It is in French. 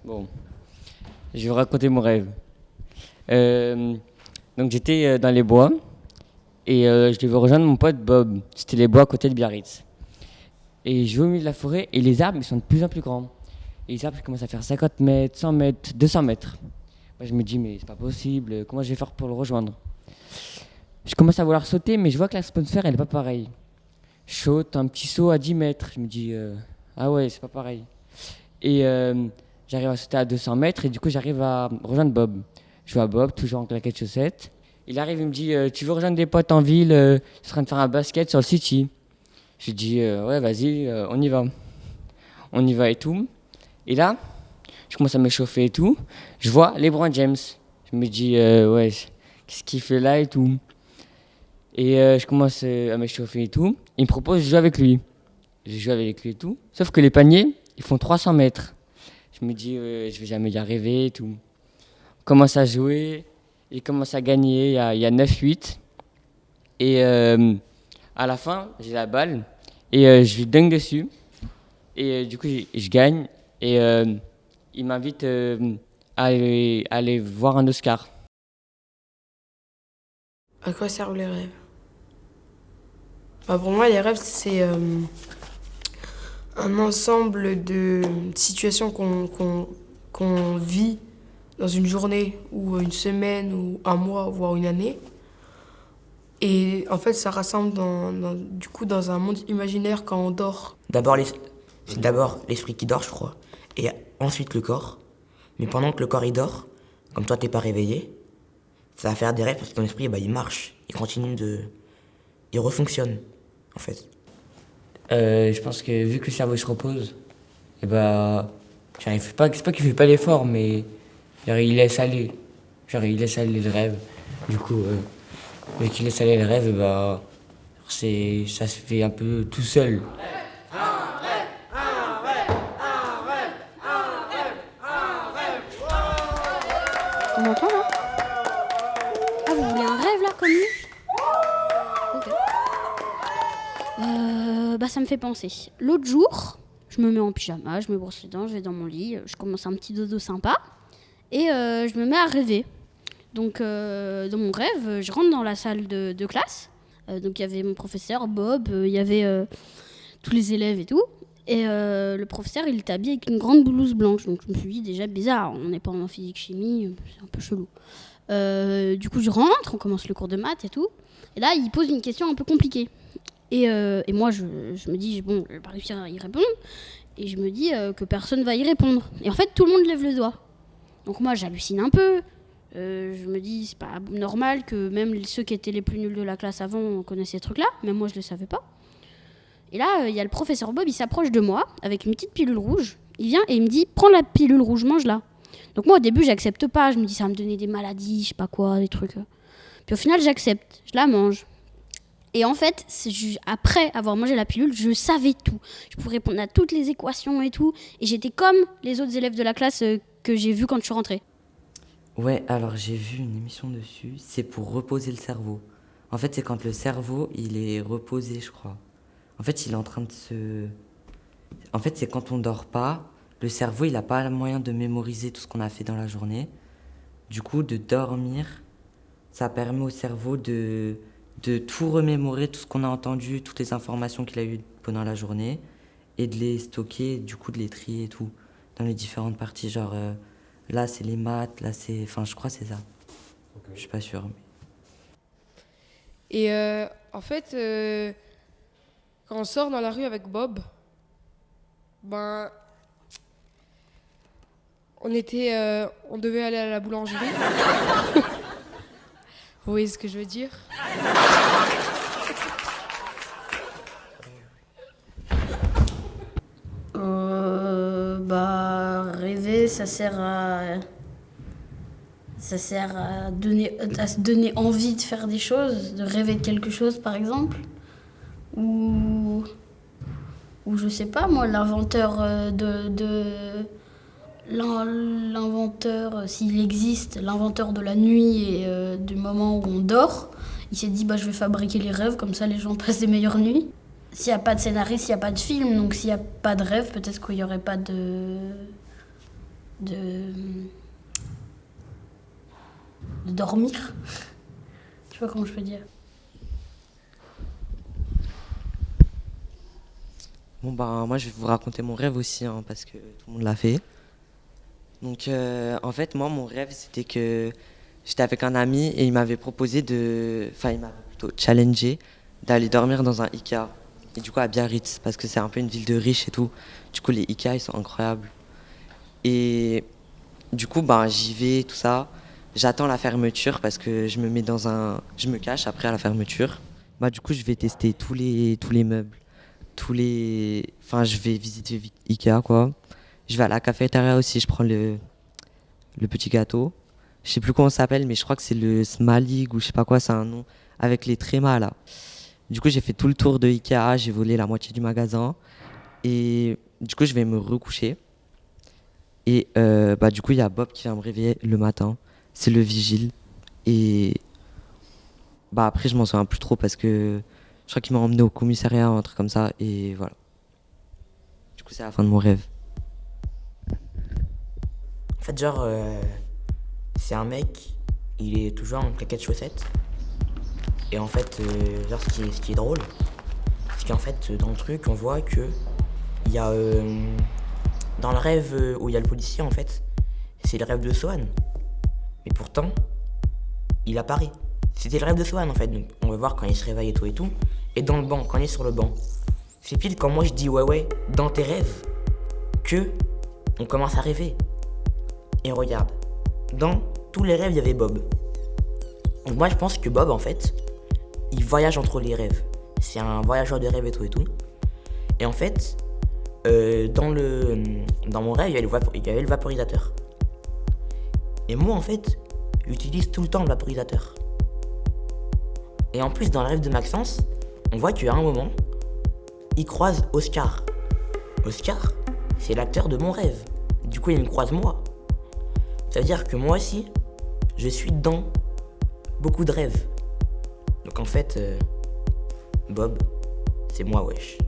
Bon, je vais vous raconter mon rêve. Euh, donc j'étais dans les bois et je devais rejoindre mon pote Bob. C'était les bois à côté de Biarritz. Et je vais au milieu de la forêt et les arbres ils sont de plus en plus grands. Et les arbres ils commencent à faire 50 mètres, 100 mètres, 200 mètres. Moi je me dis mais c'est pas possible, comment je vais faire pour le rejoindre? Je commence à vouloir sauter mais je vois que l'atmosphère elle est pas pareille. Je saute un petit saut à 10 mètres. Je me dis ah ouais c'est pas pareil. Et j'arrive à sauter à 200 mètres et du coup j'arrive à rejoindre Bob. Je vois Bob, toujours en claquettes chaussettes. Il arrive, il me dit tu veux rejoindre des potes en ville, je suis en train de faire un basket sur le city. Je lui dis ouais vas-y, on y va. On y va et tout. Et là, je commence à m'échauffer et tout. Je vois LeBron James. Je me dis ouais, qu'est-ce qu'il fait là et tout. Et je commence à m'échauffer et tout. Il me propose de jouer avec lui. Je joue avec lui et tout. Sauf que les paniers, ils font 300 mètres. Je me dis, je vais jamais y arriver et tout. On commence à jouer, il commence à gagner, il y a 9-8. Et à la fin, j'ai la balle et je lui dunk dessus. Et du coup, je gagne. Et il m'invite à aller voir un Oscar. À quoi servent les rêves? Pour moi, les rêves, c'est un ensemble de situations qu'on vit dans une journée ou une semaine ou un mois, voire une année. Et en fait, ça rassemble du coup dans un monde imaginaire quand on dort. C'est d'abord l'esprit qui dort, je crois, et ensuite le corps. Mais pendant que le corps il dort, comme toi t'es pas réveillé, ça va faire des rêves parce que ton esprit il marche, il refonctionne en fait. Je pense que vu que le cerveau se repose, et bah, j'arrive pas, c'est pas qu'il fait pas l'effort, mais genre, il laisse aller. Genre, il laisse aller le rêve. Du coup, vu qu'il laisse aller le rêve, et bah, ça se fait un peu tout seul. On m'entend là? Ah, vous voulez un rêve là comme lui? Ok. Ça me fait penser. L'autre jour, je me mets en pyjama, je me brosse les dents, je vais dans mon lit, je commence un petit dodo sympa et je me mets à rêver. Donc dans mon rêve, je rentre dans la salle de classe. Donc il y avait mon professeur Bob, il y avait tous les élèves et tout. Et le professeur, il était habillé avec une grande blouse blanche. Donc je me suis dit déjà bizarre, on n'est pas en physique-chimie, c'est un peu chelou. Du coup je rentre, on commence le cours de maths et tout. Et là il pose une question un peu compliquée. Et moi je me dis, bon, je vais pas réussir à y répondre. Et je me dis que personne va y répondre. Et en fait tout le monde lève le doigt. Donc moi j'hallucine un peu. Je me dis, c'est pas normal que même ceux qui étaient les plus nuls de la classe avant connaissaient ces trucs-là. Même moi je le savais pas. Et là, il y a le professeur Bob, il s'approche de moi avec une petite pilule rouge. Il vient et il me dit, prends la pilule rouge, mange-la. Donc moi, au début, j'accepte pas. Je me dis, ça va me donner des maladies, je sais pas quoi, des trucs. Puis au final, j'accepte. Je la mange. Et en fait, après avoir mangé la pilule, je savais tout. Je pouvais répondre à toutes les équations et tout. Et j'étais comme les autres élèves de la classe que j'ai vus quand je suis rentrée. Ouais, alors j'ai vu une émission dessus, c'est pour reposer le cerveau. En fait, c'est quand le cerveau, il est reposé, je crois. En fait, il est en train de se... En fait, c'est quand on dort pas, le cerveau, il n'a pas le moyen de mémoriser tout ce qu'on a fait dans la journée. Du coup, de dormir, ça permet au cerveau de tout remémorer, tout ce qu'on a entendu, toutes les informations qu'il a eues pendant la journée, et de les stocker, du coup, de les trier et tout, dans les différentes parties. Genre, là, c'est les maths, là, c'est... Enfin, je crois que c'est ça. Okay. Je suis pas sûr. Et en fait... quand on sort dans la rue avec Bob, on devait aller à la boulangerie. Vous voyez ce que je veux dire? Rêver, ça sert à se donner envie de faire des choses, de rêver de quelque chose par exemple. Ou je sais pas moi, l'inventeur l'inventeur, s'il existe, l'inventeur de la nuit et du moment où on dort, il s'est dit je vais fabriquer les rêves, comme ça les gens passent des meilleures nuits. S'il n'y a pas de scénariste, il n'y a pas de film, donc s'il n'y a pas de rêve, peut-être qu'il n'y aurait pas de de dormir. Je sais pas comment je peux dire. Bon, bah, moi, je vais vous raconter mon rêve aussi, hein, parce que tout le monde l'a fait. Donc, en fait, moi, mon rêve, c'était que j'étais avec un ami et il m'avait proposé de. Enfin, il m'avait plutôt challengé d'aller dormir dans un Ikea. Et du coup, à Biarritz, parce que c'est un peu une ville de riches et tout. Du coup, les Ikea, ils sont incroyables. Et du coup, ben, j'y vais, tout ça. J'attends la fermeture parce que je me mets dans un. Je me cache après à la fermeture. Bah, du coup, je vais tester tous les meubles. Enfin, je vais visiter Ikea, quoi. Je vais à la cafétéria aussi, je prends le petit gâteau. Je sais plus comment ça s'appelle, mais je crois que c'est le Smalig ou je sais pas quoi, c'est un nom. Avec les trémas, là. Du coup, j'ai fait tout le tour de Ikea, j'ai volé la moitié du magasin. Et du coup, je vais me recoucher. Et bah, du coup, il y a Bob qui vient me réveiller le matin. C'est le vigile. Et bah, après, je m'en souviens plus trop parce que je crois qu'il m'a emmené au commissariat, un truc comme ça. Et voilà. Du coup, c'est la fin de mon rêve. En fait, genre, c'est un mec, il est toujours en claquettes chaussettes. Et en fait, genre, ce qui est drôle, c'est qu'en fait, dans le truc, on voit que il y a. Dans le rêve où il y a le policier, en fait, c'est le rêve de Swan. Mais pourtant, il apparaît. C'était le rêve de Swan, en fait. Donc, on va voir quand il se réveille et tout et tout. Et dans le banc, quand il est sur le banc. C'est pile quand moi je dis ouais, dans tes rêves, que on commence à rêver. Et regarde, dans tous les rêves, il y avait Bob. Donc moi, je pense que Bob, en fait, il voyage entre les rêves. C'est un voyageur de rêves et tout et tout. Et en fait, dans mon rêve, il y avait le vaporisateur. Et moi, en fait, j'utilise tout le temps le vaporisateur. Et en plus, dans le rêve de Maxence, on voit qu'à un moment, il croise Oscar. Oscar, c'est l'acteur de mon rêve. Du coup, il me croise moi. Ça veut dire que moi aussi, je suis dans beaucoup de rêves. Donc en fait, Bob, c'est moi, wesh.